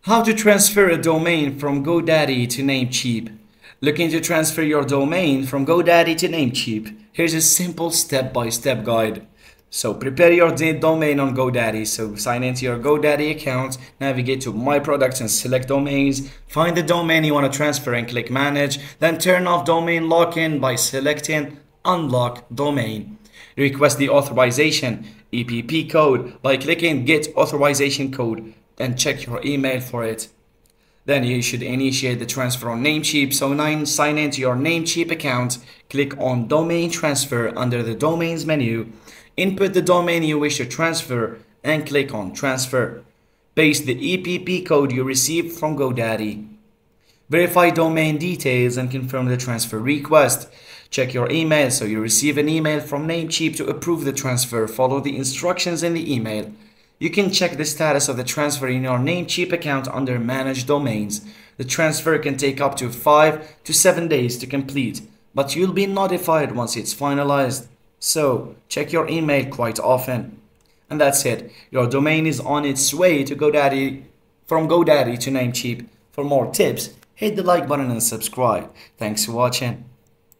How to transfer a domain from GoDaddy to Namecheap. Looking to transfer your domain from GoDaddy to Namecheap? Here's a simple step-by-step guide. So prepare your domain on GoDaddy. So sign into your GoDaddy account, navigate to My Products and select Domains. Find the domain you want to transfer and click Manage. Then turn off Domain Lock-in by selecting Unlock Domain. Request the authorization EPP code by clicking Get Authorization Code and check your email for it. Then you should initiate the transfer on Namecheap. So sign into your Namecheap account, click on Domain Transfer under the Domains menu. Input the domain you wish to transfer and click on Transfer. Paste the EPP code you received from GoDaddy. Verify domain details and confirm the transfer request. Check your email so you receive an email from Namecheap to approve the transfer. Follow the instructions in the email. You can check the status of the transfer in your Namecheap account under Manage Domains. The transfer can take up to 5 to 7 days to complete, but you'll be notified once it's finalized. So, check your email quite often. And that's it. Your domain is on its way to GoDaddy, from GoDaddy to Namecheap. For more tips, hit the like button and subscribe. Thanks for watching.